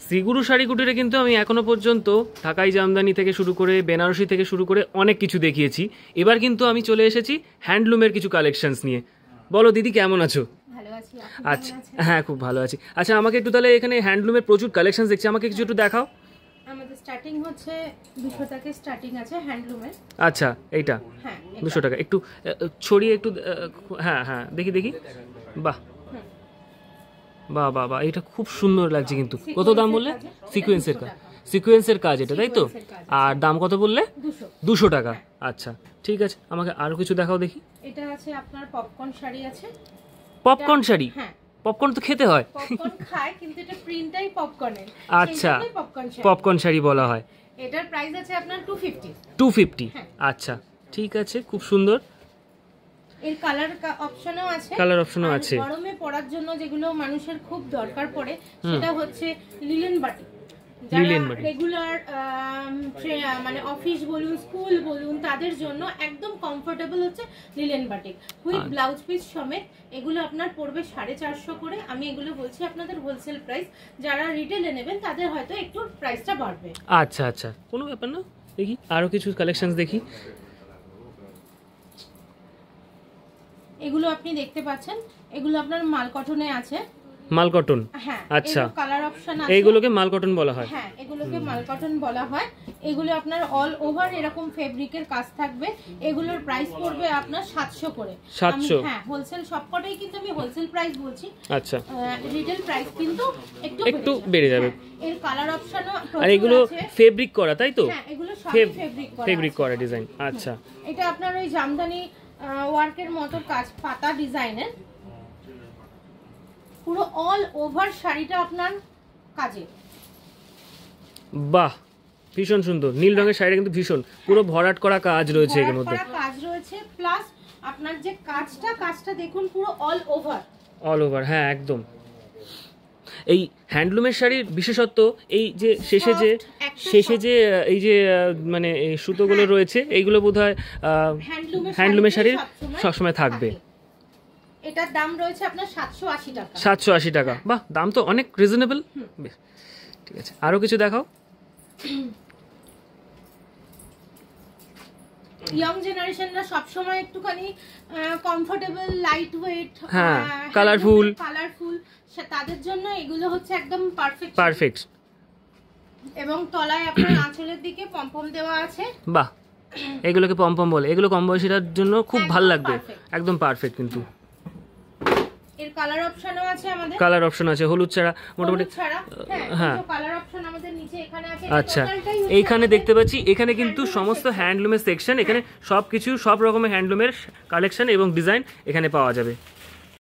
শ্রীগুরু শাড়ি কুটিরে কিন্তু আমি এখনো পর্যন্ত ঢাকাই জামদানি থেকে শুরু করে বেনারসি থেকে শুরু করে অনেক কিছু দেখিয়েছি। এবার কিন্তু আমি চলে এসেছি হ্যান্ডলুমের কিছু কালেকশনস নিয়ে। বলো দিদি, কেমন আছো? আচ্ছা, হ্যাঁ খুব ভালো আছি। আচ্ছা, আমাকে একটু তাহলে এখানে হ্যান্ডলুমের প্রচুর কালেকশনস দেখছি, আমাকে কিছু একটু দেখাও। আমাদের স্টার্টিং হচ্ছে 200 টাকা স্টার্টিং আছে হ্যান্ডলুমের। আচ্ছা, এইটা হ্যাঁ 200 টাকা। একটু ছড়িয়ে একটু, হ্যাঁ হ্যাঁ দেখি দেখি। বাহ বাহ বাহ বাহ, এটা খুব সুন্দর লাগছে কিন্তু। কত দাম বললে? সিকোয়েন্সের কাজ, সিকোয়েন্সের কাজ এটা, তাই তো? আর দাম কত বললে? 200 টাকা। আচ্ছা ঠিক আছে, আমাকে আরো কিছু দেখাও দেখি। এটা আছে আপনার পপকর্ন শাড়ি আছে। পপকর্ন শাড়ি? হ্যাঁ, পপকর্ন তো খেতে হয়। পপকর্ন খায় কিন্তু এটা প্রিন্টটাই পপকর্নের। আচ্ছা, পপকর্ন শাড়ি বলা হয়। এটার প্রাইস আছে আপনার 250। 250? আচ্ছা ঠিক আছে, খুব সুন্দর। এর কালার অপশনও আছে। কালার অপশনও আছে। গরমে পরার জন্য যেগুলো মানুষের খুব দরকার পড়ে সেটা হচ্ছে লিলেন বাটিক। যারা রেগুলার মানে অফিস বলুন, স্কুল বলুন, তাদের জন্য একদম কমফোর্টেবল হচ্ছে linen batik with blouse piece সমেত। এগুলো আপনার পড়বে 450 করে। আমি এগুলো বলছি আপনাদের হোলসেল প্রাইস, যারা রিটেলে নেবেন তাদের হয়তো একটু প্রাইসটা বাড়বে। আচ্ছা আচ্ছা, কোনো ব্যাপার না। দেখি আরো কিছু কালেকশনস দেখি। এগুলো আপনি দেখতে পাচ্ছেন, এগুলো আপনার মাল কটনে আছে। মাল কটন? হ্যাঁ। আচ্ছা, কালার অপশন আছে। এইগুলোকে মাল কটন বলা হয়? হ্যাঁ, এগুলোকে মাল কটন বলা হয়। এগুলো আপনার অল ওভার এরকম ফেব্রিকের কাজ থাকবে। এগুলোর প্রাইস পড়বে আপনার 700 করে। 700? হ্যাঁ, হোলসেল সবকটাই কিন্তু আমি হোলসেল প্রাইস বলছি। আচ্ছা, রিটেল প্রাইস কিন্তু একটু বেড়ে যাবে। এর কালার অপশনও আর এগুলো ফেব্রিক করা, তাই তো? হ্যাঁ, এগুলো সবই ফেব্রিক করা ডিজাইন। আচ্ছা, এটা আপনার ওই জামদানি ওয়ার্কের মতো কাজ, পাতা ডিজাইনের। পুরো অল ওভার শাড়িটা আপনার কাজে। বাহ, ভীষণ সুন্দর। নীল রঙের শাড়িটা কিন্তু ভীষণ, পুরো ভরাট করা কাজ রয়েছে এর মধ্যে। কাজ রয়েছে প্লাস আপনার যে কাজটা দেখুন পুরো অল ওভার। অল ওভার, হ্যাঁ একদম। এই হ্যান্ডলুমের শাড়ির বিশেষত্ব এই যে শেষে যে এই যে মানে এই সুতোগুলো রয়েছে, এইগুলো বোধহয় হ্যান্ডলুমের শাড়ির সবসময় থাকবে। এটার দাম রয়েছে আপনার 780 টাকা। 780 টাকা? বাহ, দাম তো অনেক রিজনেবল। ঠিক আছে, আরো কিছু দেখাও। ইয়ং জেনারেশনরা সব সময় একটুখানি কমফোর্টেবল, লাইট ওয়েট, হ্যাঁ কালারফুল, তাদের জন্য এগুলো হচ্ছে একদম পারফেক্ট। এবং তলায় আপনার আঁচলের দিকে পমপম দেওয়া আছে। বাহ, এগুলোকে পমপম বলে। এগুলো কম বয়সীদের জন্য খুব ভালো লাগবে, একদম পারফেক্ট। কিন্তু এর কালার অপশনও আছে আমাদের। কালার অপশন আছে হলুদ ছাড়া মোটামুটি। হ্যাঁ, কালার অপশন আমাদের নিচে এখানে আছে। আচ্ছা, এইখানে দেখতে পাচ্ছি, এখানে কিন্তু সমস্ত হ্যান্ডলুমের সেকশন। এখানে সবকিছু, সব রকমের হ্যান্ডলুমের কালেকশন এবং ডিজাইন এখানে পাওয়া যাবে।